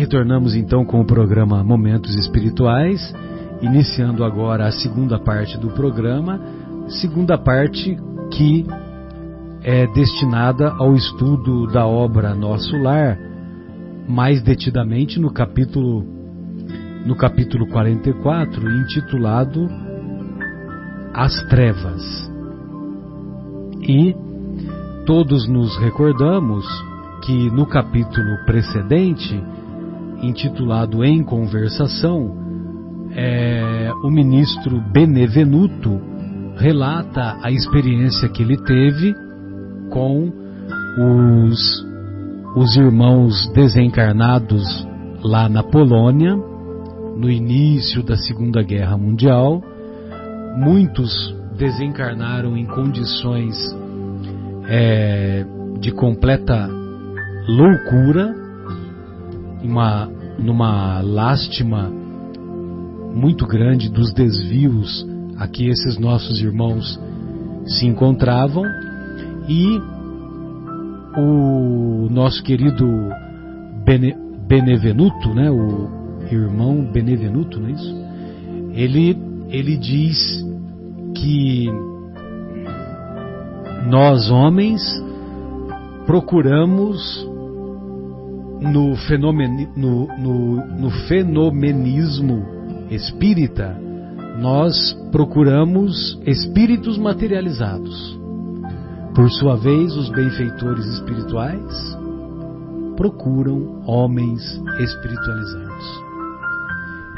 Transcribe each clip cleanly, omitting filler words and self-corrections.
retornamos então com o programa Momentos Espirituais, iniciando agora a segunda parte do programa, segunda parte que é destinada ao estudo da obra Nosso Lar, mais detidamente no capítulo 44, intitulado As Trevas. E todos nos recordamos que no capítulo precedente, intitulado Em Conversação, o ministro Benevenuto relata a experiência que ele teve com os irmãos desencarnados lá na Polônia, no início da Segunda Guerra Mundial. Muitos desencarnaram em condições de completa loucura, numa lástima muito grande dos desvios a que esses nossos irmãos se encontravam. E o nosso querido Benevenuto, né, o irmão Benevenuto, não é isso? Ele diz que nós homens procuramos no fenomenismo espírita, nós procuramos espíritos materializados. Por sua vez, os benfeitores espirituais procuram homens espiritualizados.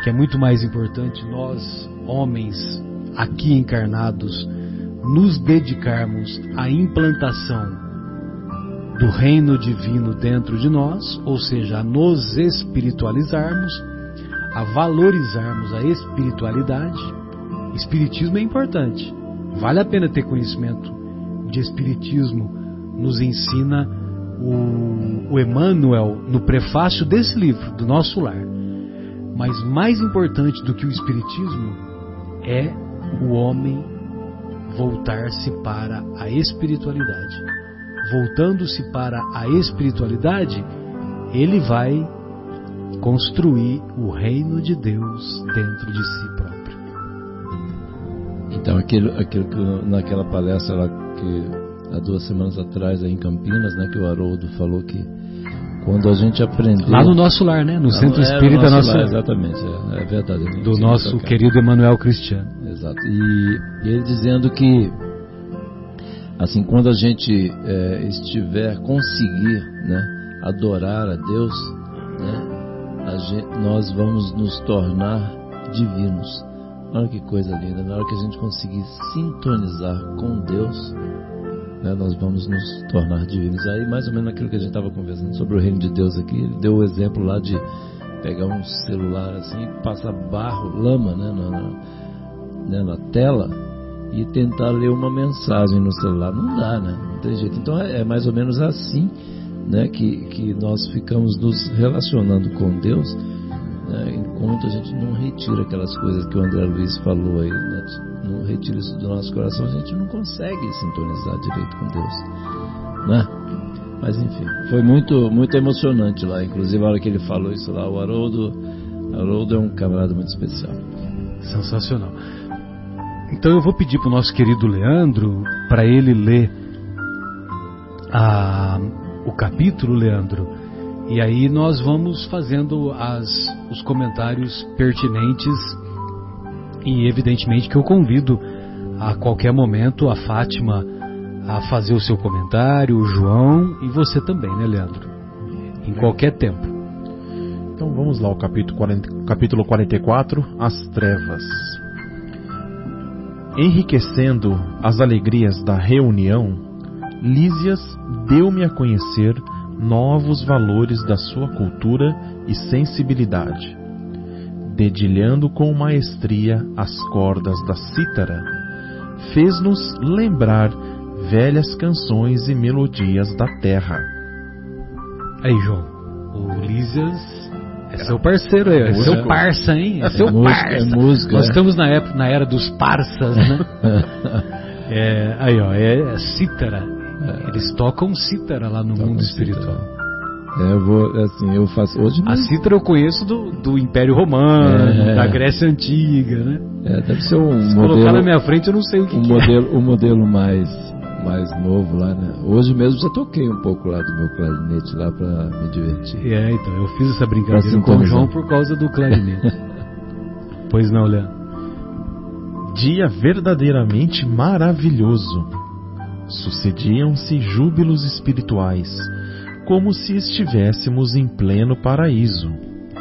Que é muito mais importante nós, homens aqui encarnados, nos dedicarmos à implantação do reino divino dentro de nós, ou seja, a nos espiritualizarmos, a valorizarmos a espiritualidade. Espiritismo é importante, vale a pena ter conhecimento de espiritismo, nos ensina o Emmanuel no prefácio desse livro, do Nosso Lar. Mas mais importante do que o espiritismo é o homem voltar-se para a espiritualidade. Voltando-se para a espiritualidade, ele vai construir o reino de Deus dentro de si próprio. Então aquilo que naquela palestra lá que há 2 semanas atrás aí em Campinas, né, que o Haroldo falou que quando a gente aprendeu lá no Nosso Lar, né, no Centro Espírita Nosso Lar, exatamente, é verdade, do nosso querido Emanuel Cristiano. Exato. E ele dizendo que assim, quando a gente conseguir, né, adorar a Deus, né, nós vamos nos tornar divinos. Olha que coisa linda, na hora que a gente conseguir sintonizar com Deus, né, nós vamos nos tornar divinos. Aí mais ou menos naquilo que a gente estava conversando sobre o reino de Deus aqui, ele deu o exemplo lá de pegar um celular assim e passar barro, lama, né, na tela e tentar ler uma mensagem no celular. Não dá, né? Não tem jeito. Então é mais ou menos assim, né, que nós ficamos nos relacionando com Deus, né, enquanto a gente não retira aquelas coisas que o André Luiz falou aí, né, não retira isso do nosso coração, a gente não consegue sintonizar direito com Deus, né? Mas enfim, foi muito, muito emocionante lá. Inclusive a hora que ele falou isso lá, o Haroldo é um camarada muito especial. Sensacional. Então eu vou pedir para o nosso querido Leandro, para ele ler o capítulo, Leandro, e aí nós vamos fazendo os comentários pertinentes, e evidentemente que eu convido a qualquer momento a Fátima a fazer o seu comentário, o João e você também, né, Leandro? Em qualquer tempo. Então vamos lá, o capítulo 44, As Trevas. Enriquecendo as alegrias da reunião, Lísias deu-me a conhecer novos valores da sua cultura e sensibilidade. Dedilhando com maestria as cordas da cítara, fez-nos lembrar velhas canções e melodias da terra. Aí, João, o Lísias é seu parceiro aí, é seu parça, hein? É seu parça. É música. Nós estamos na era dos parças, né? Aí, ó, é cítara. Eles tocam cítara lá no mundo espiritual. Eu faço hoje mesmo. A cítara eu conheço do Império Romano, da Grécia Antiga, né? Deve ser um Se modelo, colocar na minha frente eu não sei o que um modelo mais novo lá, né? Hoje mesmo já toquei um pouco lá do meu clarinete lá pra me divertir. Então, eu fiz essa brincadeira com o João por causa do clarinete. Pois não, Leandro? Dia verdadeiramente maravilhoso. Sucediam-se júbilos espirituais, como se estivéssemos em pleno paraíso.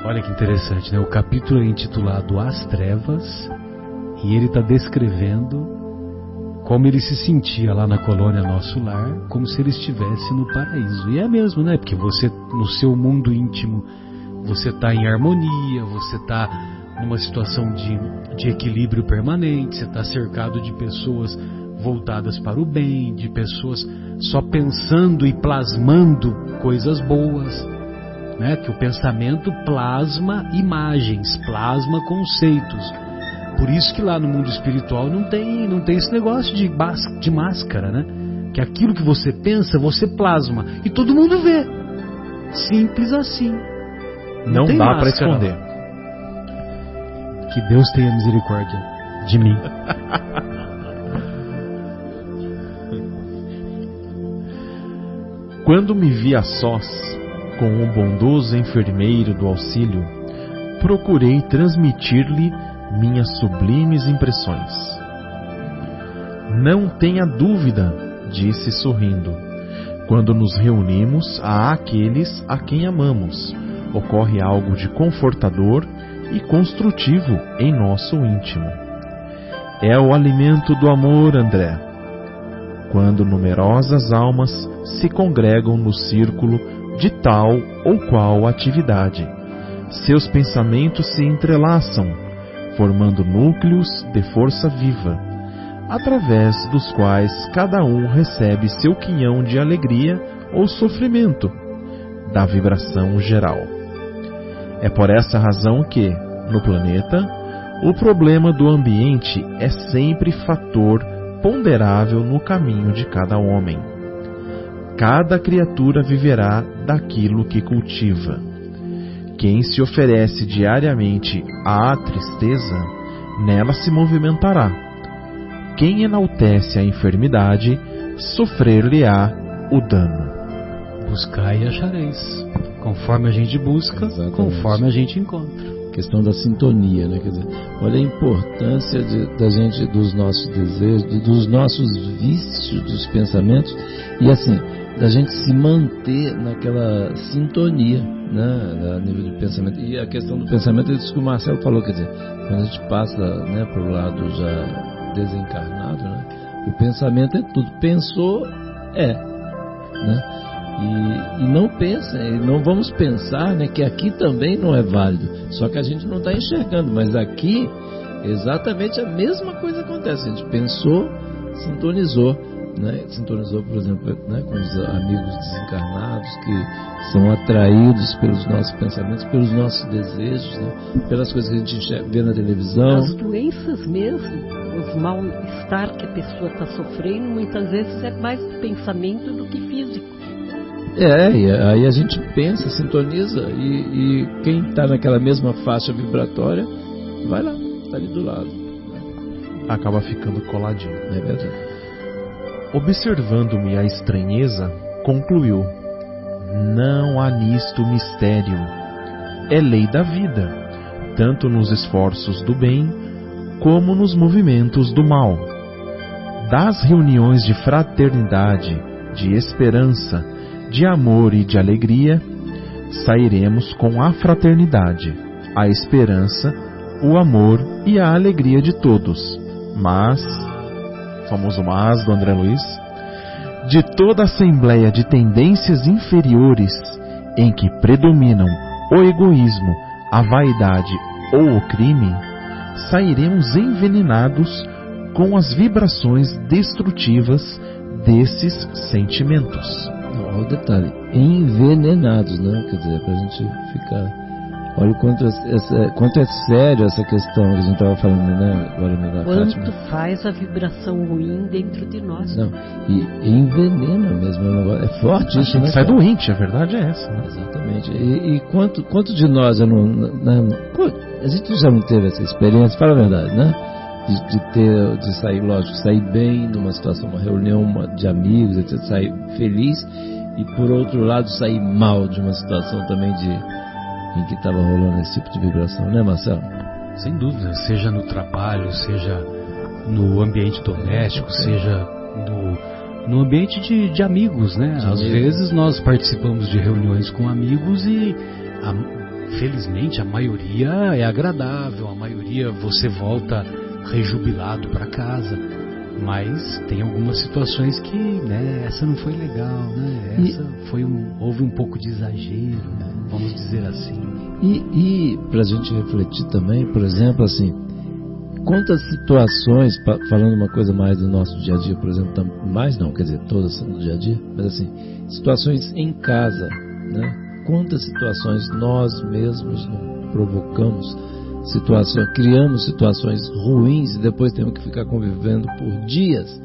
Olha que interessante, né? O capítulo é intitulado As Trevas, e ele está descrevendo como ele se sentia lá na colônia Nosso Lar, como se ele estivesse no paraíso. E é mesmo, né? Porque você, no seu mundo íntimo, você está em harmonia, você está numa situação de equilíbrio permanente, você está cercado de pessoas voltadas para o bem, de pessoas só pensando e plasmando coisas boas, né? Que o pensamento plasma imagens, plasma conceitos. Por isso que lá no mundo espiritual não tem esse negócio de máscara, né? Que aquilo que você pensa, você plasma e todo mundo vê. Simples assim. Não dá para esconder. Que Deus tenha misericórdia de mim. Quando me vi a sós com o bondoso enfermeiro do auxílio, procurei transmitir-lhe minhas sublimes impressões. Não tenha dúvida, disse sorrindo, quando nos reunimos a aqueles a quem amamos, ocorre algo de confortador e construtivo em nosso íntimo. É o alimento do amor, André. Quando numerosas almas se congregam no círculo de tal ou qual atividade, seus pensamentos se entrelaçam, formando núcleos de força viva, através dos quais cada um recebe seu quinhão de alegria ou sofrimento, da vibração geral. É por essa razão que, no planeta, o problema do ambiente é sempre fator ponderável no caminho de cada homem. Cada criatura viverá daquilo que cultiva. Quem se oferece diariamente à tristeza, nela se movimentará. Quem enaltece a enfermidade, sofrer-lhe-á o dano. Buscai e achareis. Conforme a gente busca, exatamente, conforme a gente encontra. Questão da sintonia, né? Quer dizer, olha a importância da gente, dos nossos desejos, dos nossos vícios, dos pensamentos, e assim, da gente se manter naquela sintonia, né, a nível de pensamento. E a questão do pensamento, isso que o Marcelo falou, quer dizer, quando a gente passa, né, para o lado já desencarnado, né, o pensamento é tudo. Pensou, né? E não pensa, não vamos pensar, né, que aqui também não é válido, só que a gente não está enxergando, mas aqui exatamente a mesma coisa acontece. A gente pensou, sintonizou, né? Sintonizou, por exemplo, né, com os amigos desencarnados que são atraídos pelos nossos pensamentos, pelos nossos desejos, né, pelas coisas que a gente vê na televisão. As doenças mesmo, os mal-estar que a pessoa está sofrendo, muitas vezes é mais pensamento do que físico. E aí a gente pensa, sintoniza, e quem está naquela mesma faixa vibratória vai lá, está ali do lado, acaba ficando coladinho. É verdade. Observando-me a estranheza, concluiu: não há nisto mistério. É lei da vida, tanto nos esforços do bem como nos movimentos do mal. Das reuniões de fraternidade, de esperança, de amor e de alegria, sairemos com a fraternidade, a esperança, o amor e a alegria de todos. Mas, famoso mas do André Luiz, de toda a assembleia de tendências inferiores em que predominam o egoísmo, a vaidade ou o crime, sairemos envenenados com as vibrações destrutivas desses sentimentos. Olha o detalhe, envenenados, né? Quer dizer, para a gente ficar Olha o quanto é sério essa questão que a gente estava falando, né, agora na Fátima. Quanto faz a vibração ruim dentro de nós. Não, e envenena mesmo. É forte isso, né? Sai doente, a verdade é essa, né? Exatamente. E quanto de nós a gente já não teve essa experiência, fala a verdade, né? De sair, lógico, sair bem numa situação, uma reunião de amigos, etc., sair feliz, e por outro lado sair mal de uma situação também em que estava rolando esse tipo de vibração, né, Marcelo? Sem dúvida, seja no trabalho, seja no ambiente doméstico, seja no ambiente de amigos, né? Às vezes nós participamos de reuniões com amigos e felizmente a maioria é agradável, a maioria você volta rejubilado para casa, mas tem algumas situações que, né, essa não foi legal, né? Essa houve um pouco de exagero, né? Vamos dizer assim. E para a gente refletir também, por exemplo, assim, quantas situações, falando uma coisa mais do nosso dia a dia, por exemplo, mais não, quer dizer, todas são do dia a dia, mas assim, situações em casa, né? Quantas situações nós mesmos não provocamos, criamos situações ruins e depois temos que ficar convivendo por dias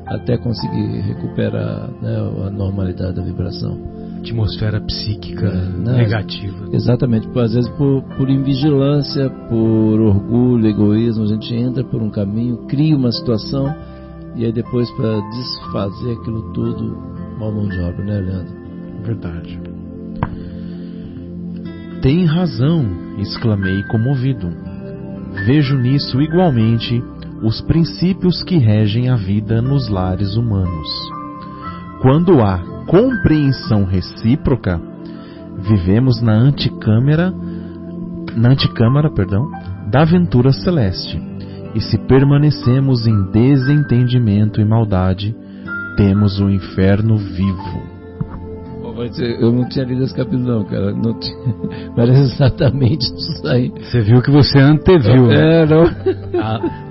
até conseguir recuperar, né, a normalidade da vibração. Atmosfera psíquica negativa. Exatamente, às vezes por invigilância, por orgulho, egoísmo, a gente entra por um caminho, cria uma situação e aí depois, para desfazer aquilo tudo, uma mão de obra, né, Leandro? Verdade. Tem razão, exclamei comovido. Vejo nisso igualmente os princípios que regem a vida nos lares humanos. Quando há compreensão recíproca, vivemos na antecâmara, da aventura celeste, e se permanecemos em desentendimento e maldade, temos o inferno vivo. Eu não tinha lido esse capítulo não, cara. Não tinha... Mas exatamente isso aí. Você viu que você anteviu, né? Não.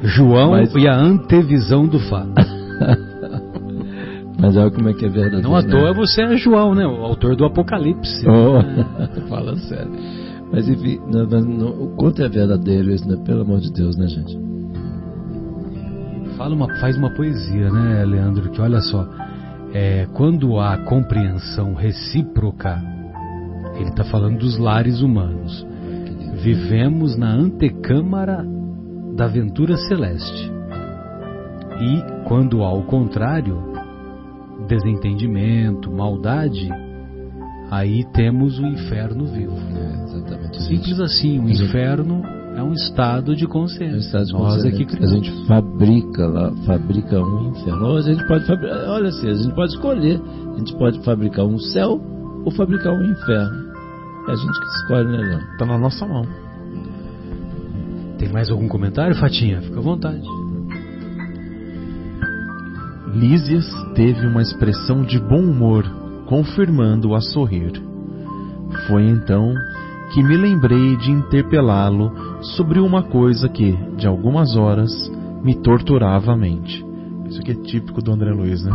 João e a antevisão do fato. Mas olha como é que é verdadeiro. Não à toa você é João, né? O autor do Apocalipse. Fala sério. Mas enfim, o quanto é verdadeiro isso, né? Pelo amor de Deus, né, gente? Faz uma poesia, né, Leandro? Que olha só. Quando há compreensão recíproca, ele está falando dos lares humanos. Vivemos na antecâmara da aventura celeste. E quando há o contrário, desentendimento, maldade, aí temos o inferno vivo. Exatamente. Simples assim, o inferno é um estado de consciência. Nós aqui criamos. A gente fabrica um inferno. Ou a gente pode fabricar, olha assim, a gente pode escolher. A gente pode fabricar um céu ou fabricar um inferno. É a gente que escolhe, né, Leandro? Está na nossa mão. Tem mais algum comentário, Fatinha? Fica à vontade. Lísias teve uma expressão de bom humor, confirmando-o a sorrir. Foi então que me lembrei de interpelá-lo sobre uma coisa que, de algumas horas, me torturava a mente. Isso aqui é típico do André Luiz, né?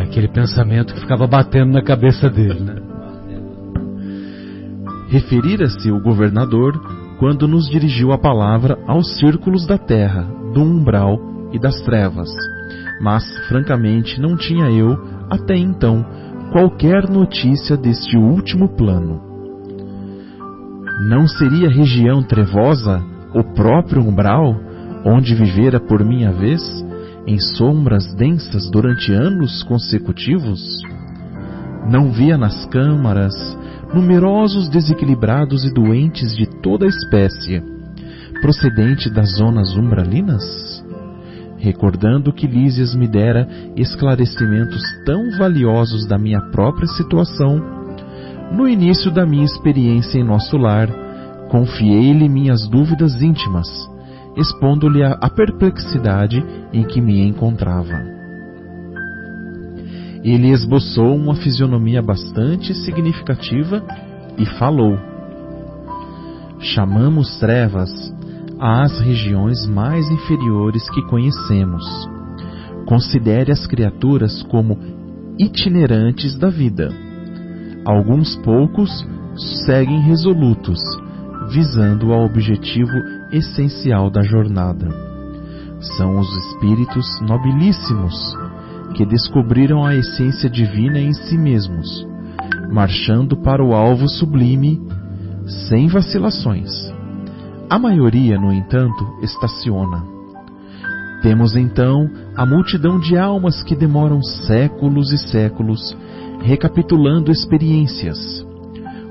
Aquele pensamento que ficava batendo na cabeça dele, né? Referira-se o governador quando nos dirigiu a palavra aos círculos da terra, do umbral e das trevas. Mas, francamente, não tinha eu, até então, qualquer notícia deste último plano. Não seria região trevosa o próprio umbral, onde vivera por minha vez, em sombras densas durante anos consecutivos? Não via nas câmaras numerosos desequilibrados e doentes de toda a espécie, procedente das zonas umbralinas? Recordando que Lísias me dera esclarecimentos tão valiosos da minha própria situação, no início da minha experiência em nosso lar, confiei-lhe minhas dúvidas íntimas, expondo-lhe a perplexidade em que me encontrava. Ele esboçou uma fisionomia bastante significativa e falou: chamamos trevas às regiões mais inferiores que conhecemos. Considere as criaturas como itinerantes da vida. Alguns poucos seguem resolutos, visando ao objetivo essencial da jornada. São os espíritos nobilíssimos que descobriram a essência divina em si mesmos, marchando para o alvo sublime sem vacilações. A maioria, no entanto, estaciona. Temos então a multidão de almas que demoram séculos e séculos recapitulando experiências.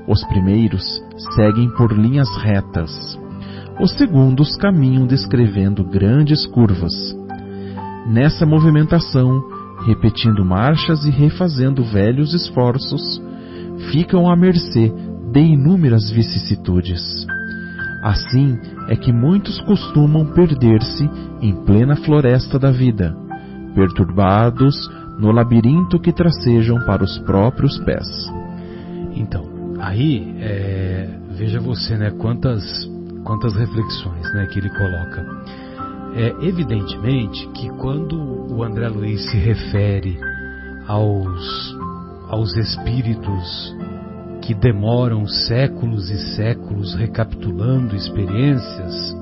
Os primeiros seguem por linhas retas. Os segundos caminham descrevendo grandes curvas. Nessa movimentação, repetindo marchas e refazendo velhos esforços, ficam à mercê de inúmeras vicissitudes. Assim é que muitos costumam perder-se em plena floresta da vida, perturbados no labirinto que tracejam para os próprios pés. Então, aí, veja você, né, quantas reflexões, né, que ele coloca. Evidentemente que quando o André Luiz se refere aos espíritos que demoram séculos e séculos recapitulando experiências,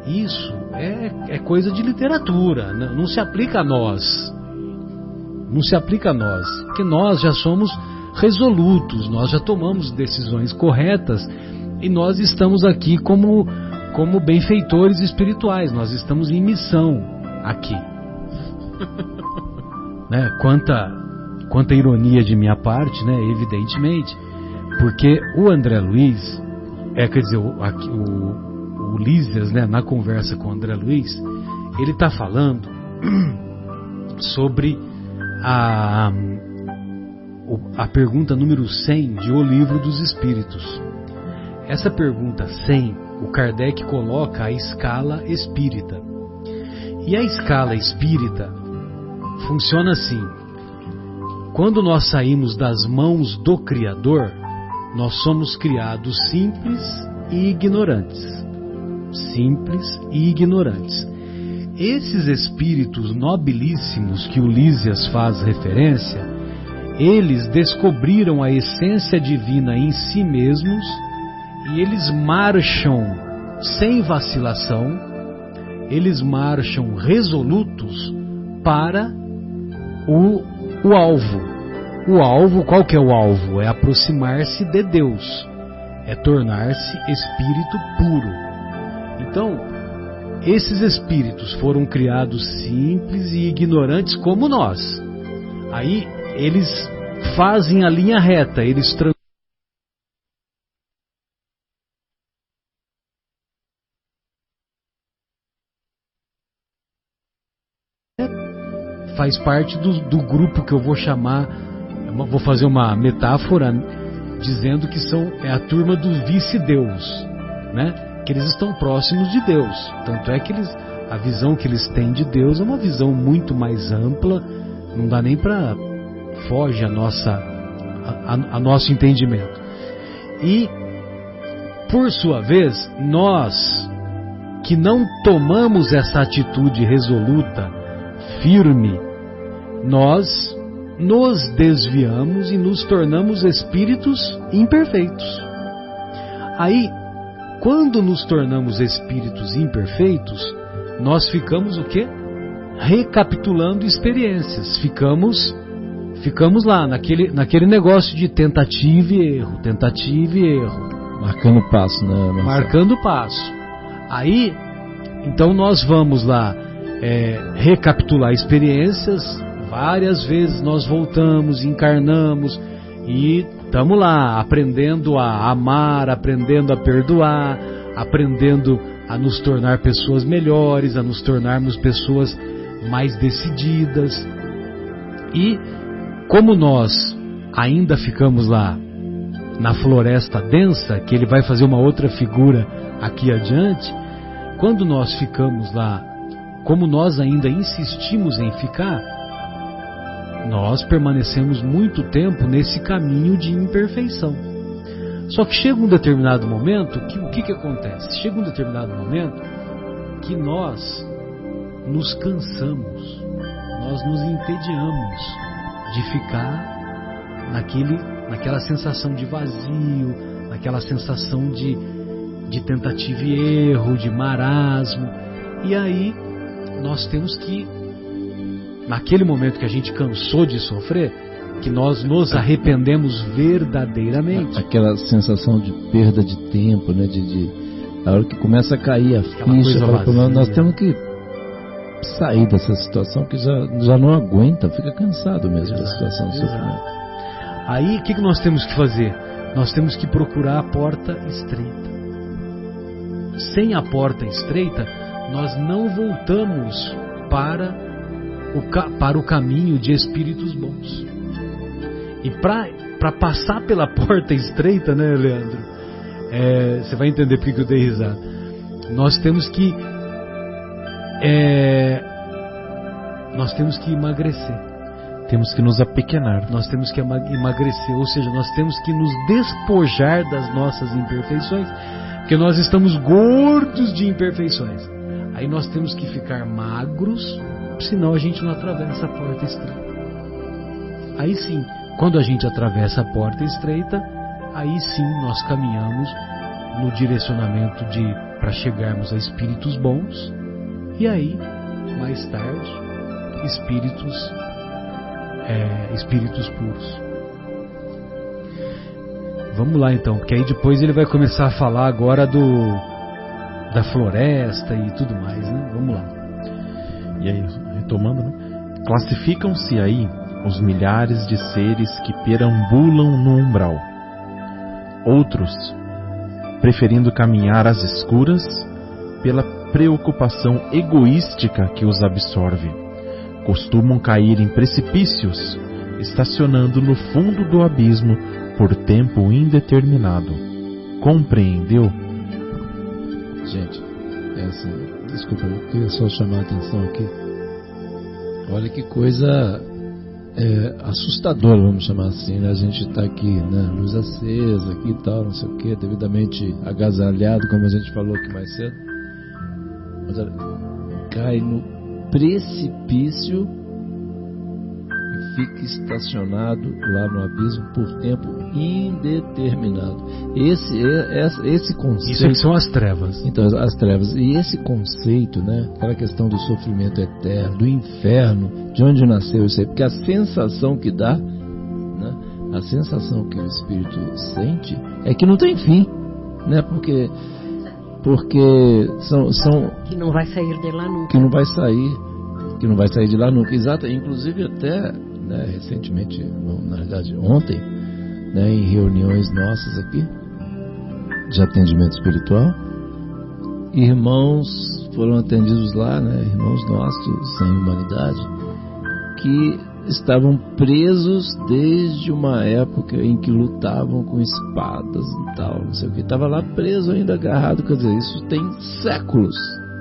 isso é coisa de literatura, não se aplica a nós. Não se aplica a nós, porque nós já somos resolutos, nós já tomamos decisões corretas e nós estamos aqui como benfeitores espirituais, nós estamos em missão aqui. Né? Quanta ironia de minha parte, né? Evidentemente, porque o André Luiz, quer dizer, o Lísias, né, na conversa com o André Luiz, ele está falando sobre a pergunta número 100 de O Livro dos Espíritos. Essa pergunta 100, o Kardec coloca a escala espírita. E a escala espírita funciona assim: quando nós saímos das mãos do Criador, nós somos criados simples e ignorantes. Simples e ignorantes. Esses espíritos nobilíssimos que o Lísias faz referência, eles descobriram a essência divina em si mesmos e eles marcham sem vacilação, eles marcham resolutos para o alvo. O alvo, qual que é o alvo? É aproximar-se de Deus, é tornar-se espírito puro. Então, esses espíritos foram criados simples e ignorantes como nós. Aí eles fazem a linha reta, eles faz parte do grupo que eu vou chamar, vou fazer uma metáfora dizendo que é a turma do vice-deus, né? Que eles estão próximos de Deus. Tanto é que a visão que eles têm de Deus é uma visão muito mais ampla, não dá nem para foge a nosso entendimento. E, por sua vez, nós que não tomamos essa atitude resoluta, firme, nós nos desviamos e nos tornamos espíritos imperfeitos. Aí, quando nos tornamos espíritos imperfeitos, nós ficamos o quê? Recapitulando experiências. Ficamos lá, naquele negócio de tentativa e erro. Marcando passo, né, Marcelo? Marcando passo. Aí, então nós vamos lá recapitular experiências. Várias vezes nós voltamos, encarnamos e estamos lá aprendendo a amar, aprendendo a perdoar, aprendendo a nos tornar pessoas melhores, a nos tornarmos pessoas mais decididas. E como nós ainda ficamos lá na floresta densa, que ele vai fazer uma outra figura aqui adiante, quando nós ficamos lá, como nós ainda insistimos em ficar, nós permanecemos muito tempo nesse caminho de imperfeição. Só que chega um determinado momento, o que acontece? Chega um determinado momento que nós nos cansamos, nós nos entediamos de ficar naquela sensação de vazio, naquela sensação de tentativa e erro, de marasmo. E aí nós temos que, naquele momento que a gente cansou de sofrer, que nós nos arrependemos verdadeiramente. Aquela sensação de perda de tempo, né? A hora que começa a cair a ficha, nós temos que sair dessa situação que já não aguenta, fica cansado mesmo da situação do sofrimento. Aí o que nós temos que fazer? Nós temos que procurar a porta estreita. Sem a porta estreita, nós não voltamos para o caminho de espíritos bons. E para passar pela porta estreita, né, Leandro? Você vai entender porque eu dei risada. Nós temos que emagrecer. Temos que nos apequenar. Nós temos que emagrecer, ou seja, nós temos que nos despojar das nossas imperfeições, porque nós estamos gordos de imperfeições. Aí nós temos que ficar magros, senão a gente não atravessa a porta estreita. Aí sim, quando a gente atravessa a porta estreita, aí sim nós caminhamos no direcionamento para chegarmos a espíritos bons, e aí, mais tarde, espíritos puros. Vamos lá então, porque aí depois ele vai começar a falar agora da floresta e tudo mais, né? Vamos lá. E aí, retomando, né? Classificam-se aí os milhares de seres que perambulam no umbral. Outros, preferindo caminhar às escuras, pela preocupação egoística que os absorve, costumam cair em precipícios, estacionando no fundo do abismo por tempo indeterminado. Compreendeu? Gente, desculpa, eu queria só chamar a atenção aqui. Olha que coisa assustadora, vamos chamar assim, né? A gente está aqui, né? Luz acesa aqui e tal, não sei o que, devidamente agasalhado, como a gente falou aqui mais cedo. Mas olha, cai no precipício e fica estacionado lá no abismo por tempo indeterminado. Esse conceito... Isso aqui são as trevas. Então, as trevas. E esse conceito, né? Aquela questão do sofrimento eterno, do inferno, de onde nasceu isso aí? Porque a sensação que dá, né? A sensação que o espírito sente é que não tem fim, né? Porque são que não vai sair de lá nunca. Que não vai sair de lá nunca. Exato. Inclusive até, né, recentemente, na verdade ontem, né, em reuniões nossas aqui de atendimento espiritual, irmãos foram atendidos lá, né, irmãos nossos sem humanidade, que estavam presos desde uma época em que lutavam com espadas e tal, não sei o que, estava lá preso ainda, agarrado, quer dizer, isso tem séculos,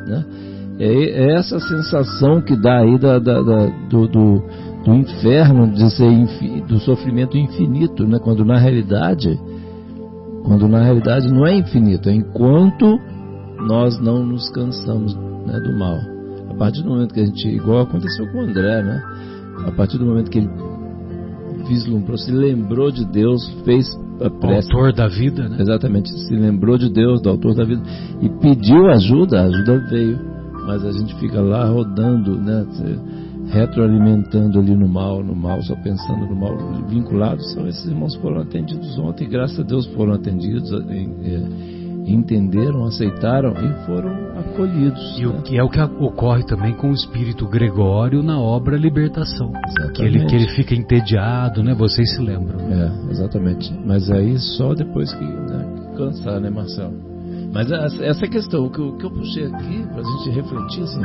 né? É essa sensação que dá aí do inferno, de ser do sofrimento infinito, né? Quando na realidade não é infinito, é enquanto nós não nos cansamos, né, do mal. A partir do momento que a gente, igual aconteceu com o André, né? A partir do momento que ele vislumbrou, se lembrou de Deus, fez a prece. O autor da vida, né? Exatamente, se lembrou de Deus, do autor da vida, e pediu ajuda, a ajuda veio. Mas a gente fica lá rodando, né? Retroalimentando ali no mal, só pensando no mal, vinculados. São esses irmãos que foram atendidos ontem, graças a Deus foram atendidos, entenderam, aceitaram e foram acolhidos. E o que é o que ocorre também com o espírito Gregório na obra Libertação. Que ele fica entediado, né? Vocês se lembram. Exatamente. Mas aí só depois que, né, cansar, né, Marcelo? Mas essa questão, o que eu puxei aqui pra gente refletir, assim,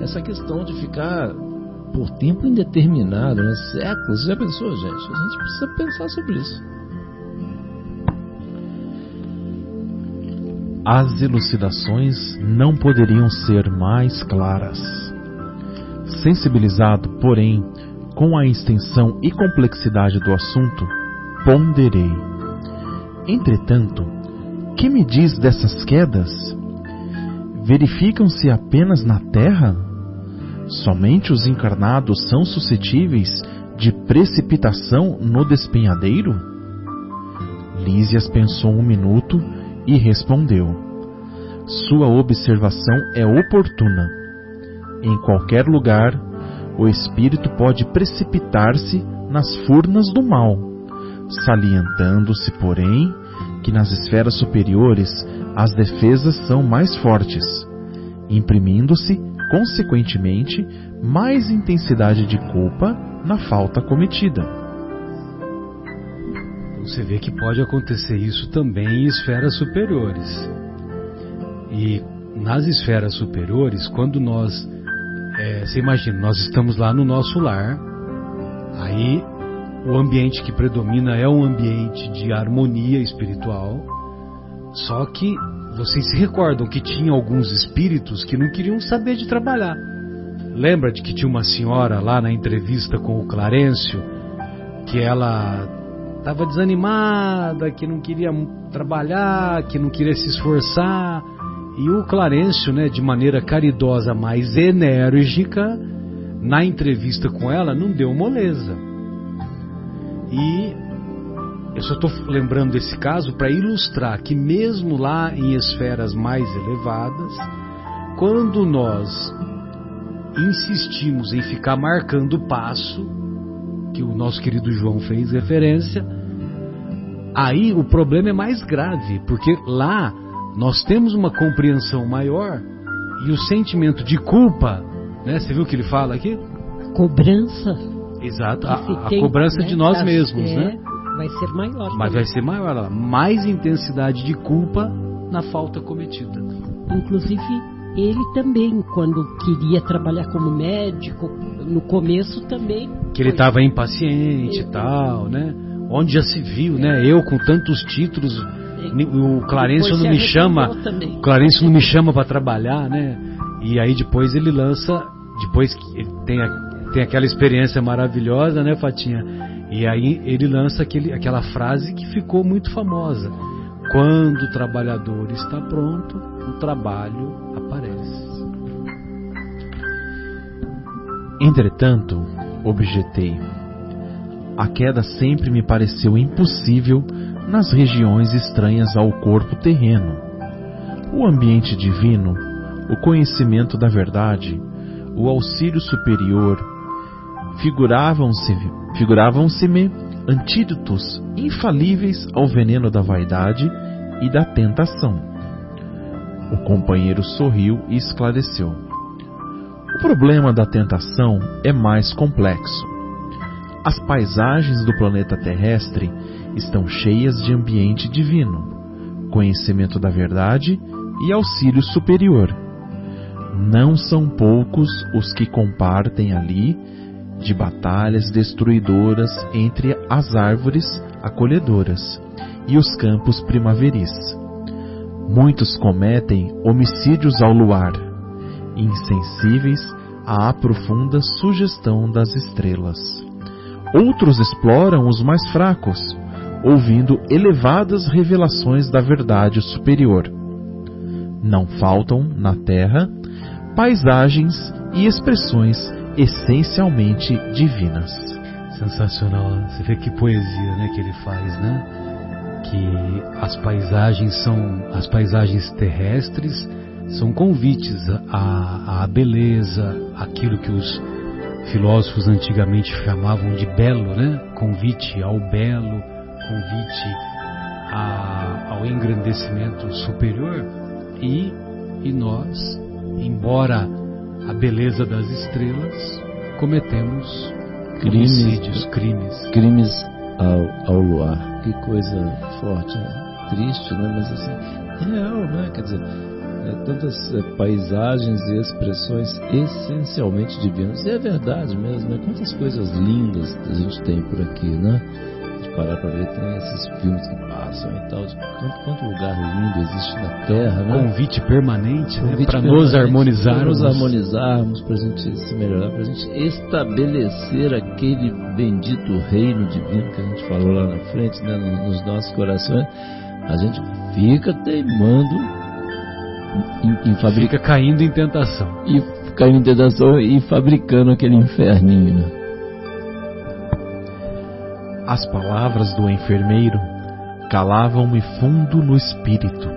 essa questão de ficar por tempo indeterminado, né, séculos, já pensou, gente? A gente precisa pensar sobre isso. As elucidações não poderiam ser mais claras. Sensibilizado, porém, com a extensão e complexidade do assunto, ponderei. Entretanto, que me diz dessas quedas? Verificam-se apenas na Terra? Somente os encarnados são suscetíveis de precipitação no despenhadeiro? Lísias pensou um minuto e respondeu: sua observação é oportuna. Em qualquer lugar, o espírito pode precipitar-se nas furnas do mal, salientando-se, porém, que nas esferas superiores as defesas são mais fortes, imprimindo-se, consequentemente, mais intensidade de culpa na falta cometida. Você vê que pode acontecer isso também em esferas superiores. E nas esferas superiores, quando nós... você imagina, nós estamos lá no nosso lar, aí o ambiente que predomina é um ambiente de harmonia espiritual, só que vocês se recordam que tinha alguns espíritos que não queriam saber de trabalhar. Lembra de que tinha uma senhora lá na entrevista com o Clarencio, que ela estava desanimada, que não queria trabalhar, que não queria se esforçar, e o Clarencio, né, de maneira caridosa, mais enérgica, na entrevista com ela, não deu moleza. E eu só estou lembrando desse caso para ilustrar que mesmo lá em esferas mais elevadas, quando nós insistimos em ficar marcando o passo, que o nosso querido João fez referência, aí o problema é mais grave, porque lá nós temos uma compreensão maior e o sentimento de culpa, né? Você viu o que ele fala aqui? Cobrança. Exato, a cobrança, né, de nós mesmos, né? Vai ser maior. Mas vai ser maior, mais intensidade de culpa na falta cometida. Inclusive, ele também, quando queria trabalhar como médico, no começo também... Que ele estava impaciente e tal, né? Onde já se viu, né? Eu com tantos títulos, o Clarencio não me chama, o Clarencio não me chama para trabalhar, né? E aí depois ele lança, depois que ele tem aquela experiência maravilhosa, né, Fatinha? E aí ele lança aquela frase que ficou muito famosa: quando o trabalhador está pronto, o trabalho aparece. Entretanto, objetei, a queda sempre me pareceu impossível nas regiões estranhas ao corpo terreno. O ambiente divino, o conhecimento da verdade, o auxílio superior, figuravam-se-me antídotos infalíveis ao veneno da vaidade e da tentação. O companheiro sorriu e esclareceu: o problema da tentação é mais complexo. As paisagens do planeta terrestre estão cheias de ambiente divino, conhecimento da verdade e auxílio superior. Não são poucos os que compartem ali de batalhas destruidoras entre as árvores acolhedoras e os campos primaveris. Muitos cometem homicídios ao luar, insensíveis à profunda sugestão das estrelas. Outros exploram os mais fracos, ouvindo elevadas revelações da verdade superior. Não faltam, na terra, paisagens e expressões essencialmente divinas. Sensacional, você vê que poesia, né, que ele faz, né? Que as paisagens terrestres são convites à beleza, aquilo que os filósofos antigamente chamavam de belo, né? Convite ao belo, convite ao engrandecimento superior. E nós, embora a beleza das estrelas, cometemos crimes ao luar. Que coisa forte, né? Triste, né? Mas assim, real, né? Quer dizer, tantas paisagens e expressões essencialmente divinas. E é verdade mesmo, né? Quantas coisas lindas a gente tem por aqui, né? De parar para ver, tem esses filmes que passam e tal. Quanto lugar lindo existe na Terra, né? Convite permanente, né? Para nos harmonizarmos, para a gente se melhorar, para a gente estabelecer aquele bendito reino divino que a gente falou lá na frente, né? Nos nossos corações. A gente fica teimando fica caindo em tentação. E caindo em tentação e fabricando aquele inferninho, né? As palavras do enfermeiro calavam-me fundo no espírito.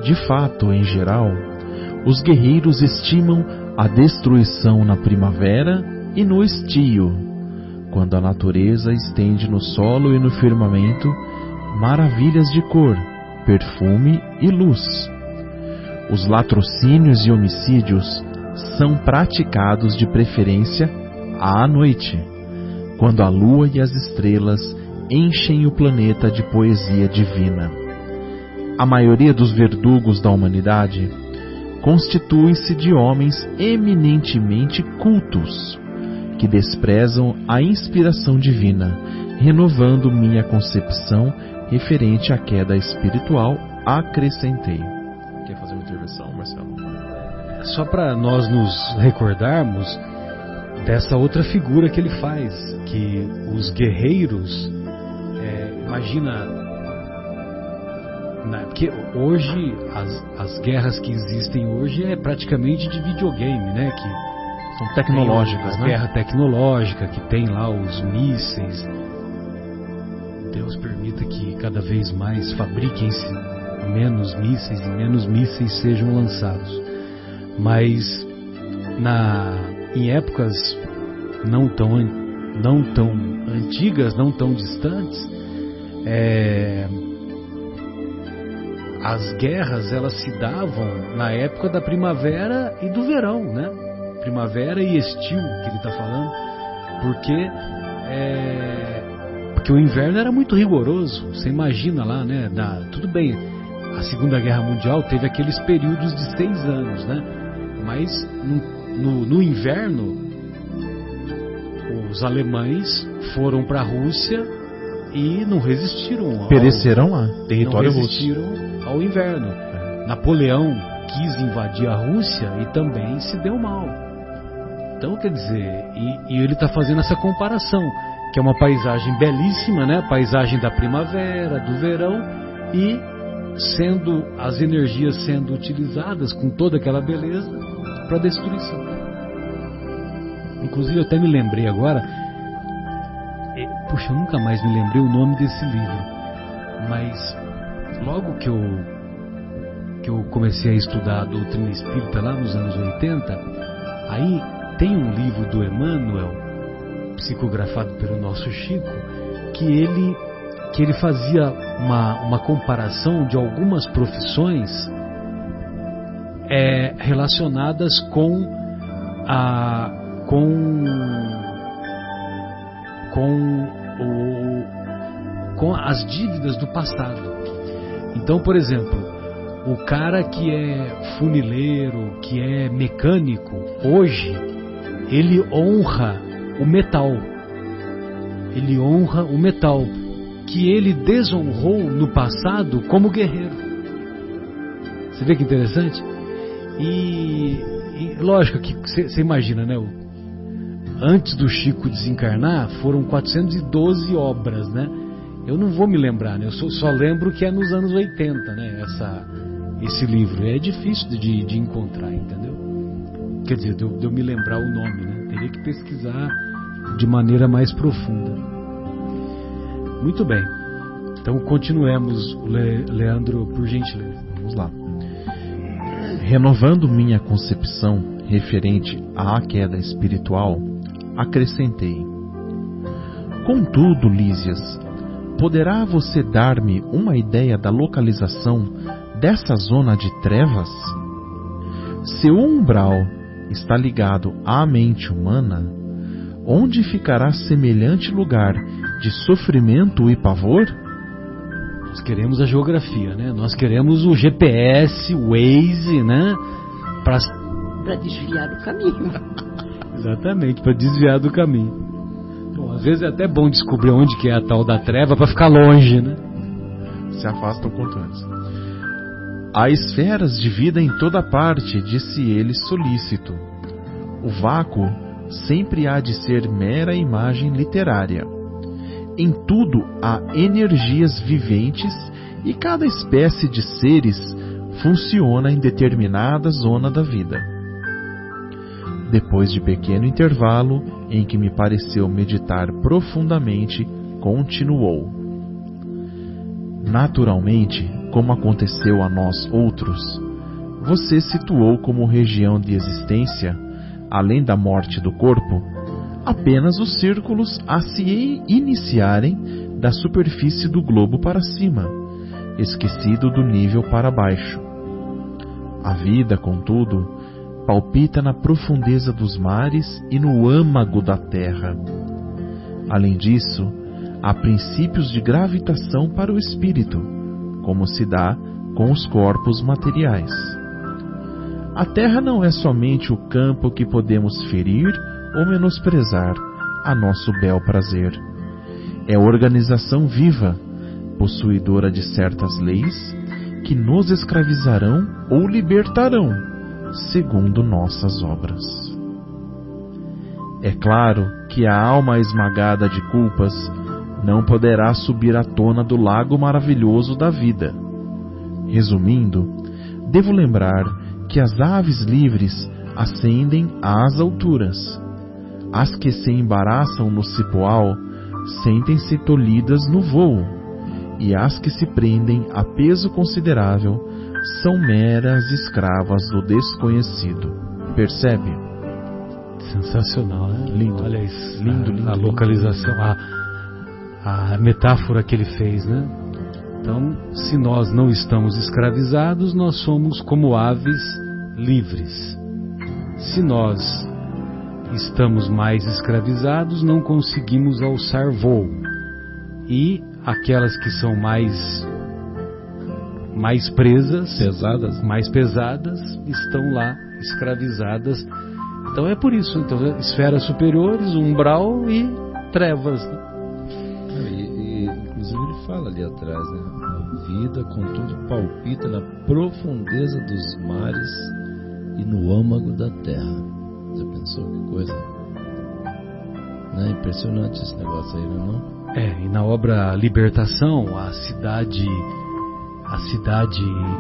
De fato, em geral, os guerreiros estimam a destruição na primavera e no estio, quando a natureza estende no solo e no firmamento maravilhas de cor, perfume e luz. Os latrocínios e homicídios são praticados de preferência à noite, quando a lua e as estrelas enchem o planeta de poesia divina. A maioria dos verdugos da humanidade constitui-se de homens eminentemente cultos, que desprezam a inspiração divina, renovando minha concepção referente à queda espiritual, acrescentei. Quer fazer uma intervenção, Marcelo? Só para nós nos recordarmos dessa outra figura que ele faz, que os guerreiros, imagina, porque hoje as guerras que existem hoje é praticamente de videogame, né? Que são tecnológicas, né? Guerra tecnológica, que tem lá os mísseis. Deus permita que cada vez mais fabriquem-se menos mísseis sejam lançados. Mas em épocas não tão antigas, não tão distantes, as guerras elas se davam na época da primavera e do verão, né? Primavera e estio que ele está falando, porque o inverno era muito rigoroso. Você imagina lá, né? Tudo bem, a Segunda Guerra Mundial teve aqueles períodos de 6 anos, né? Mas no inverno os alemães foram para a Rússia e não resistiram. Pereceram lá, território russo. Não resistiram ao inverno. Napoleão quis invadir a Rússia e também se deu mal. Então, quer dizer, e ele está fazendo essa comparação, que é uma paisagem belíssima, né? A paisagem da primavera, do verão, e as energias sendo utilizadas com toda aquela beleza para destruição. Inclusive, eu até me lembrei agora, puxa, eu nunca mais me lembrei o nome desse livro, mas logo que eu comecei a estudar a doutrina espírita lá nos anos 80, aí tem um livro do Emmanuel, psicografado pelo nosso Chico, que ele fazia uma comparação de algumas profissões relacionadas com as dívidas do passado. Então, por exemplo, o cara que é funileiro, que é mecânico, hoje ele honra o metal. Ele honra o metal que ele desonrou no passado como guerreiro. Você vê que interessante? E lógico que você imagina, né? Antes do Chico desencarnar, foram 412 obras, né? Eu não vou me lembrar, né? Eu só lembro que é nos anos 80, né? Esse livro. É difícil de encontrar, entendeu? Quer dizer, de eu me lembrar o nome, né? Teria que pesquisar de maneira mais profunda. Muito bem. Então continuemos, Leandro, por gentileza. Vamos lá. Renovando minha concepção referente à queda espiritual, acrescentei: contudo, Lísias, poderá você dar-me uma ideia da localização dessa zona de trevas? Se o umbral está ligado à mente humana, onde ficará semelhante lugar de sofrimento e pavor? Nós queremos a geografia, né? Nós queremos o GPS, o Waze, né? Para desviar do caminho. Exatamente, para desviar do caminho. Bom, às vezes é até bom descobrir onde que é a tal da treva para ficar longe, né? Se afasta o quanto antes. Há esferas de vida em toda parte, disse ele solícito. O vácuo sempre há de ser mera imagem literária. Em tudo há energias viventes e cada espécie de seres funciona em determinada zona da vida. Depois de pequeno intervalo, em que me pareceu meditar profundamente, continuou: naturalmente, como aconteceu a nós outros, você situou como região de existência, além da morte do corpo, apenas os círculos a se iniciarem da superfície do globo para cima, esquecido do nível para baixo. A vida, contudo, palpita na profundeza dos mares e no âmago da terra. Além disso, há princípios de gravitação para o espírito, como se dá com os corpos materiais. A terra não é somente o campo que podemos ferir ou menosprezar a nosso bel prazer. É organização viva, possuidora de certas leis, que nos escravizarão ou libertarão, segundo nossas obras. É claro que a alma esmagada de culpas não poderá subir à tona do lago maravilhoso da vida. Resumindo, devo lembrar que as aves livres ascendem às alturas. As que se embaraçam no cipoal sentem-se tolhidas no vôo, e as que se prendem a peso considerável são meras escravas do desconhecido. Percebe? Sensacional, né? Lindo. Olha isso, Lindo, lindo, a lindo. localização, a metáfora que ele fez, né? Então, se nós não estamos escravizados, nós somos como aves livres. Se nós estamos mais escravizados, não conseguimos alçar voo. E aquelas que são mais presas, mais pesadas, estão lá escravizadas. Então é por isso. Então, esferas superiores, umbral e trevas. Inclusive ele fala ali atrás, né? A vida, contudo, palpita na profundeza dos mares e no âmago da terra. Já pensou que coisa? Não é impressionante esse negócio aí, não? E na obra Libertação, a cidade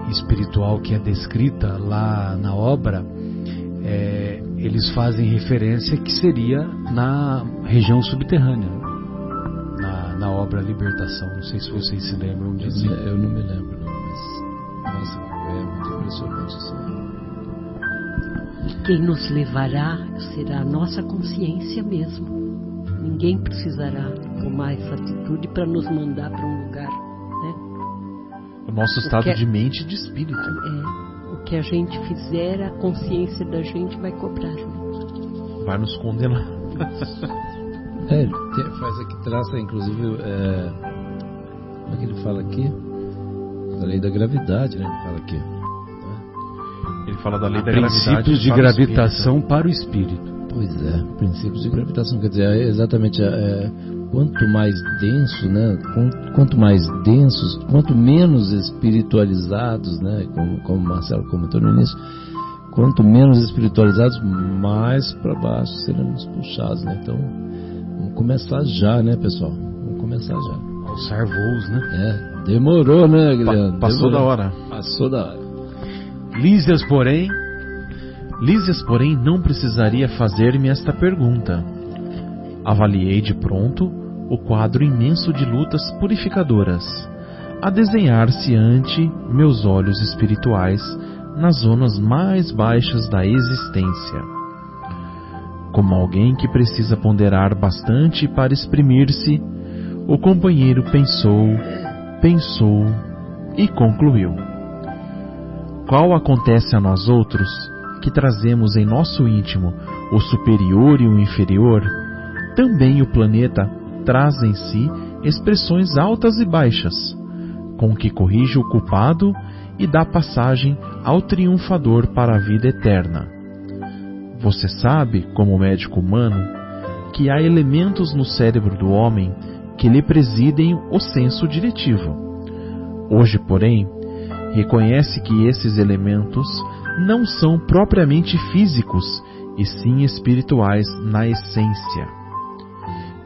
espiritual que é descrita lá na obra, eles fazem referência que seria na região subterrânea, na obra Libertação. Não sei se vocês se lembram disso. Eu não me lembro, não, mas nossa, é muito impressionante isso aí. Quem nos levará será a nossa consciência mesmo. Ninguém precisará tomar essa atitude para nos mandar para um lugar, né? O nosso estado de mente e de espírito. O que a gente fizer, a consciência da gente vai cobrar. Né? Vai nos condenar. Ele faz aqui, traça inclusive, como é que ele fala aqui? Da lei da gravidade, né? Ele fala aqui. Ele fala da lei da gravidade. Princípios de gravitação para o espírito. Pois é, princípios de gravitação, quer dizer, exatamente, quanto mais denso, né? Quanto mais densos, quanto menos espiritualizados, né? Como o Marcelo comentou no início, quanto menos espiritualizados, mais para baixo seremos puxados, né? Então, vamos começar já, né, pessoal? Vamos começar já. Alçar voos, né? Demorou, né, Guilherme? Passou da hora. Passou da hora. Lísias, porém, não precisaria fazer-me esta pergunta. Avaliei de pronto o quadro imenso de lutas purificadoras, a desenhar-se ante meus olhos espirituais nas zonas mais baixas da existência. Como alguém que precisa ponderar bastante para exprimir-se, o companheiro pensou e concluiu. Qual acontece a nós outros, que trazemos em nosso íntimo o superior e o inferior, também o planeta traz em si expressões altas e baixas, com que corrige o culpado e dá passagem ao triunfador para a vida eterna. Você sabe, como médico humano, que há elementos no cérebro do homem que lhe presidem o senso diretivo. Hoje, porém, reconhece que esses elementos não são propriamente físicos, e sim espirituais na essência.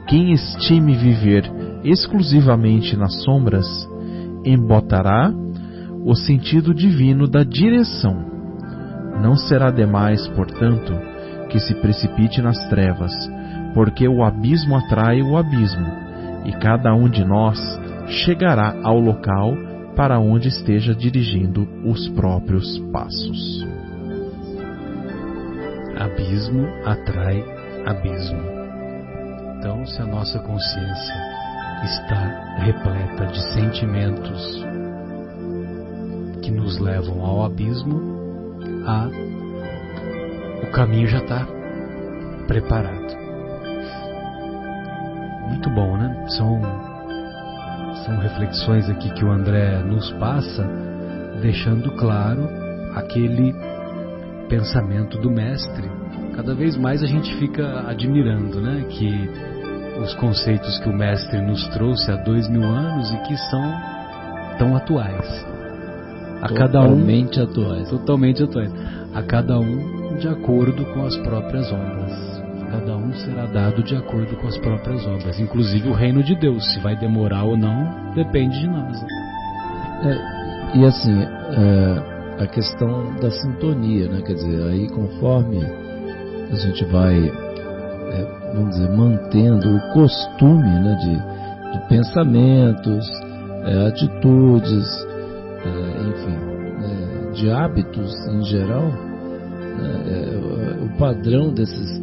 Quem estime viver exclusivamente nas sombras, embotará o sentido divino da direção. Não será demais, portanto, que se precipite nas trevas, porque o abismo atrai o abismo, e cada um de nós chegará ao local para onde esteja dirigindo os próprios passos. Abismo atrai abismo. Então, se a nossa consciência está repleta de sentimentos que nos levam ao abismo, o caminho já está preparado. Muito bom, né? São reflexões aqui que o André nos passa, deixando claro aquele pensamento do mestre. Cada vez mais a gente fica admirando, né? Que os conceitos que o mestre nos trouxe há 2000 anos e que são tão atuais. Totalmente atuais. Totalmente atuais. A cada um de acordo com as próprias obras. Cada um será dado de acordo com as próprias obras. Inclusive o reino de Deus. Se vai demorar ou não, depende de nós. E assim, a questão da sintonia, né? Quer dizer, aí conforme a gente vai, vamos dizer, mantendo o costume, né, de pensamentos, atitudes, enfim, de hábitos em geral, o padrão desses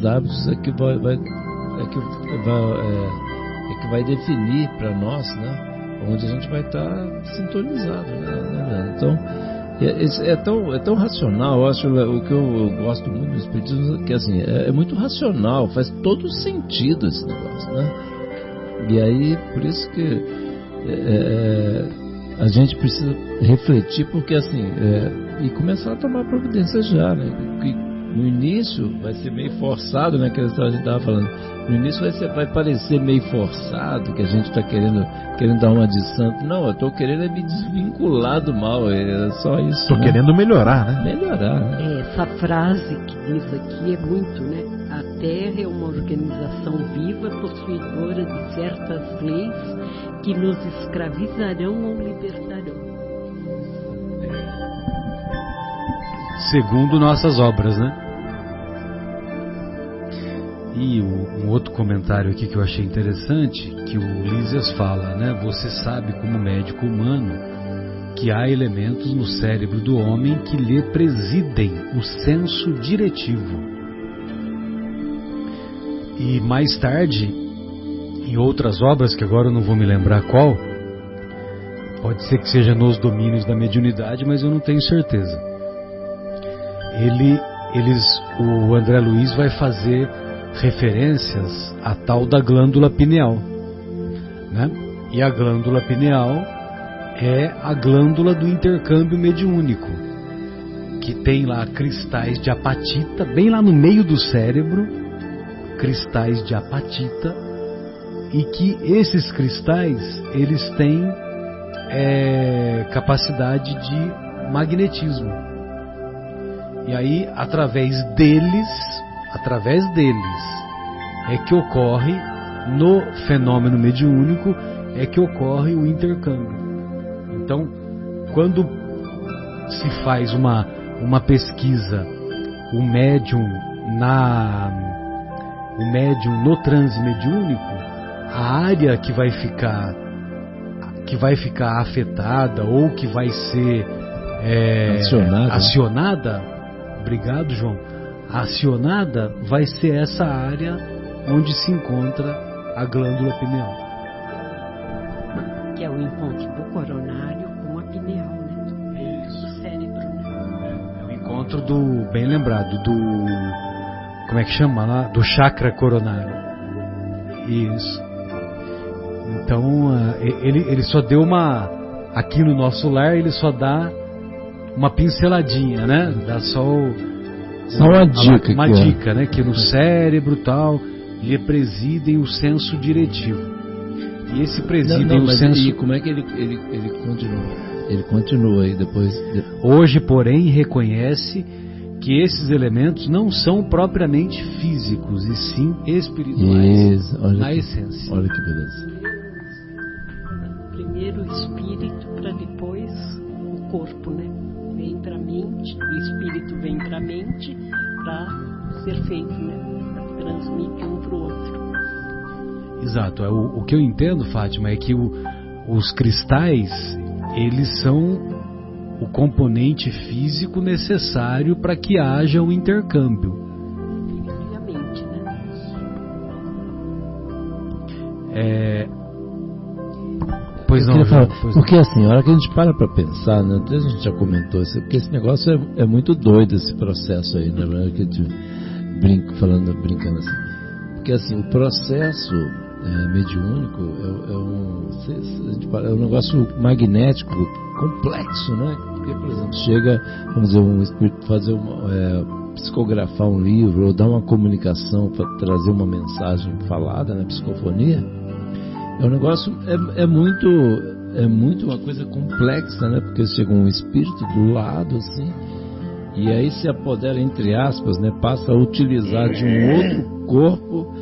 hábitos é que vai definir para nós, né, onde a gente vai estar sintonizado, né? Então é tão racional. Eu acho o que eu gosto muito do espiritismo, que assim, é muito racional, faz todo sentido esse negócio, né? E aí, por isso que a gente precisa refletir, porque assim, e começar a tomar providências já, né? No início vai ser meio forçado, né? Que a gente estava falando. No início vai parecer meio forçado, que a gente está querendo dar uma de santo. Não, eu estou querendo me desvincular do mal, é só isso. Estou querendo melhorar, né? Melhorar, né? Essa frase que diz aqui é muito, né? A Terra é uma organização viva, possuidora de certas leis que nos escravizarão ou libertarão. Segundo nossas obras, né? E um outro comentário aqui que eu achei interessante, que o Lísias fala, né? Você sabe, como médico humano, que há elementos no cérebro do homem que lhe presidem o senso diretivo. E mais tarde, em outras obras, que agora eu não vou me lembrar qual, pode ser que seja nos domínios da mediunidade, mas eu não tenho certeza. O André Luiz vai fazer referências à tal da glândula pineal, né? E a glândula pineal é a glândula do intercâmbio mediúnico, que tem lá cristais de apatita, bem lá no meio do cérebro, cristais de apatita, e que esses cristais, eles têm capacidade de magnetismo. E aí, através deles é que ocorre, no fenômeno mediúnico, é que ocorre o intercâmbio. Então, quando se faz uma pesquisa, o médium no transe mediúnico, a área que vai ficar afetada ou que vai ser acionada, obrigado, João, acionada vai ser essa área onde se encontra a glândula pineal. Que é o encontro do coronário com a pineal, né? Do cérebro, né? É o encontro bem lembrado, como é que chama lá? Do chakra coronário. Isso. Então, ele só deu aqui no nosso lar, ele só dá uma pinceladinha, né? Dá só uma dica. Uma dica, né? Que no cérebro tal, lhe presidem o senso diretivo. E esse presidem o senso... E como é que ele continua? Ele continua aí depois... Hoje, porém, reconhece que esses elementos não são propriamente físicos, e sim espirituais, na essência. Olha que beleza. Primeiro o espírito, para depois o corpo, né? Vem para a mente, o espírito vem para a mente para ser feito, né? Transmite um para o outro. Exato. O que eu entendo, Fátima, é que os cristais, eles são o componente físico necessário para que haja um intercâmbio. Obviamente, né? Pois não, João, porque assim, a hora que a gente para pensar, né, até a gente já comentou isso, porque esse negócio é muito doido, esse processo aí, né, que a gente brincando assim, porque assim, o processo mediúnico é um negócio magnético complexo, né, porque, por exemplo, chega, vamos dizer, um espírito fazer psicografar um livro, ou dar uma comunicação para trazer uma mensagem falada, né, psicofonia. É um negócio, é muito uma coisa complexa, né? Porque chega um espírito do lado, assim, e aí se apodera, entre aspas, né? Passa a utilizar de um outro corpo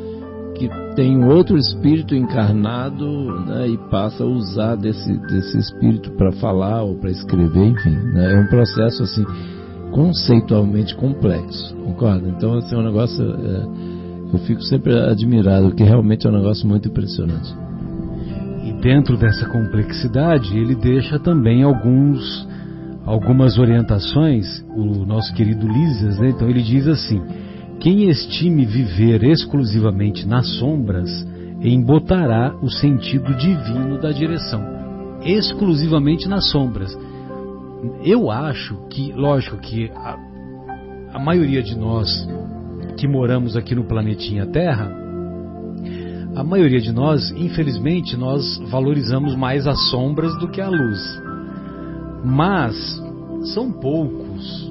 que tem um outro espírito encarnado, né? E passa a usar desse espírito para falar ou para escrever, enfim, né? É um processo, assim, conceitualmente complexo, concorda? Então, assim, é um negócio, eu fico sempre admirado, porque realmente é um negócio muito impressionante. E dentro dessa complexidade, ele deixa também algumas orientações, o nosso querido Lísias, né? Então ele diz assim: quem estime viver exclusivamente nas sombras, embotará o sentido divino da direção. Exclusivamente nas sombras. Eu acho que, lógico que a maioria de nós que moramos aqui no planetinha Terra, a maioria de nós, infelizmente, nós valorizamos mais as sombras do que a luz. Mas são poucos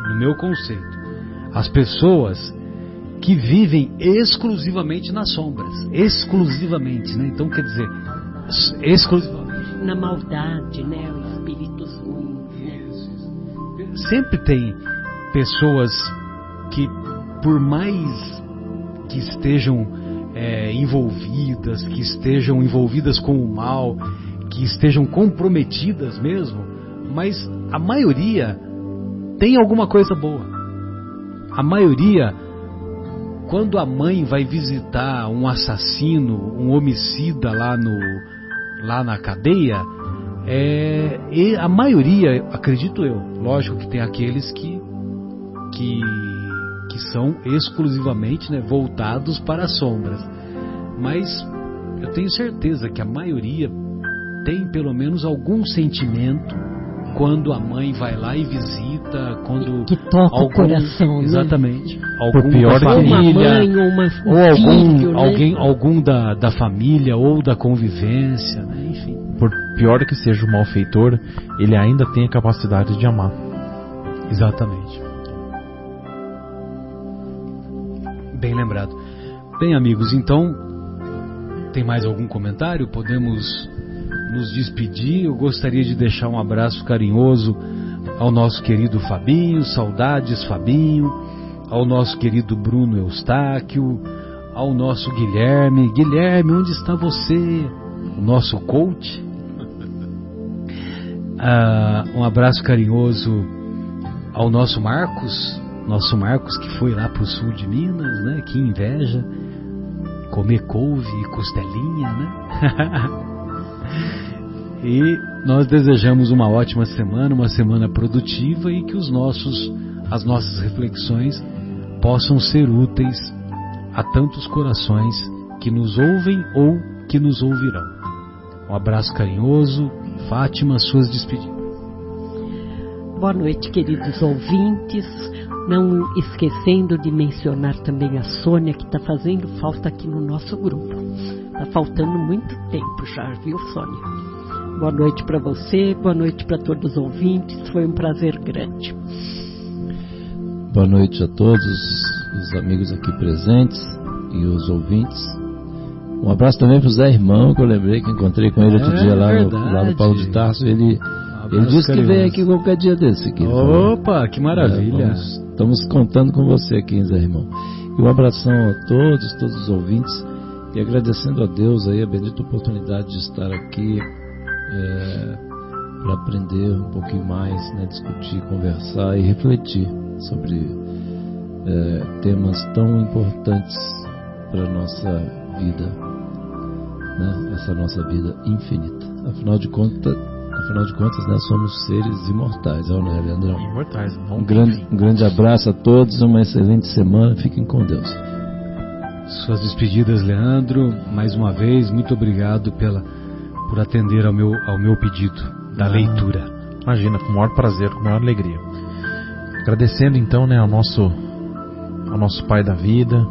no meu conceito, as pessoas que vivem exclusivamente nas sombras. Exclusivamente, né? Então, quer dizer, exclusivamente. Na maldade, né? Os espíritos ruins, né? Sempre tem pessoas que, por mais que estejam envolvidas com o mal, que estejam comprometidas mesmo, mas a maioria tem alguma coisa boa. A maioria, quando a mãe vai visitar um assassino, um homicida lá na cadeia, e a maioria, acredito eu, lógico que tem aqueles que são exclusivamente, né, voltados para as sombras, mas eu tenho certeza que a maioria tem pelo menos algum sentimento quando a mãe vai lá e visita, quando que toca o coração, exatamente, né? Algum pior da família, ou algum da família ou da convivência, né? Enfim. Por pior que seja o malfeitor, ele ainda tem a capacidade de amar. Exatamente. Bem lembrado. Bem, amigos, então, tem mais algum comentário? Podemos nos despedir. Eu gostaria de deixar um abraço carinhoso ao nosso querido Fabinho, saudades Fabinho, ao nosso querido Bruno Eustáquio, ao nosso Guilherme. Guilherme, onde está você? O nosso coach. Um abraço carinhoso ao nosso Marcos que foi lá para o sul de Minas, né? Que inveja comer couve e costelinha, né? E nós desejamos uma ótima semana, uma semana produtiva, e que as nossas reflexões possam ser úteis a tantos corações que nos ouvem ou que nos ouvirão. Um abraço carinhoso. Fátima, suas despedidas. Boa noite, queridos ouvintes. Não esquecendo de mencionar também a Sônia, que está fazendo falta aqui no nosso grupo. Está faltando muito tempo já, viu, Sônia? Boa noite para você, boa noite para todos os ouvintes. Foi um prazer grande. Boa noite a todos os amigos aqui presentes e os ouvintes. Um abraço também para o Zé Irmão, que eu lembrei que encontrei com ele outro dia lá no Paulo de Tarso. Ele disse que veio aqui qualquer dia desse. Opa, que maravilha! Estamos contando com você aqui, Zé Irmão. E um abração a todos os ouvintes, e agradecendo a Deus aí a bendita oportunidade de estar aqui para aprender um pouquinho mais, né, discutir, conversar e refletir sobre temas tão importantes para a nossa vida, né? Essa nossa vida infinita. Afinal de contas, né, somos seres imortais, não é, Leandrão? Imortais. Um grande abraço a todos, uma excelente semana, fiquem com Deus. Suas despedidas, Leandro. Mais uma vez, muito obrigado por atender ao meu pedido da leitura. Imagina, com o maior prazer, com a maior alegria. Agradecendo então, né, ao nosso Pai da vida,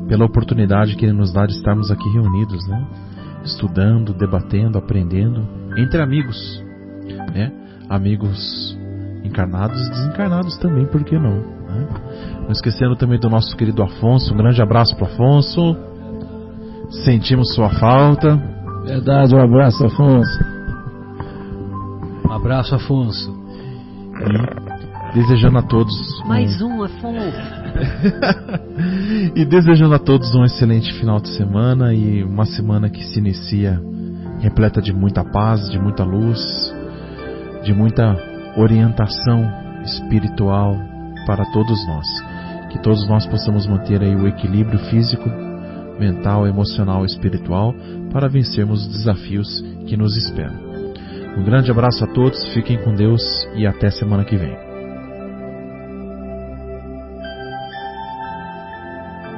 pela oportunidade que Ele nos dá de estarmos aqui reunidos, né, estudando, debatendo, aprendendo, entre amigos, né, amigos encarnados e desencarnados também, por que não, né? Não esquecendo também do nosso querido Afonso, um grande abraço para o Afonso, sentimos sua falta. Verdade, um abraço, Afonso. Um abraço, Afonso. E desejando a todos mais um Afonso. E desejando a todos um excelente final de semana e uma semana que se inicia repleta de muita paz, de muita luz, de muita orientação espiritual para todos nós. Que todos nós possamos manter aí o equilíbrio físico, mental, emocional e espiritual para vencermos os desafios que nos esperam. Um grande abraço a todos, fiquem com Deus e até semana que vem.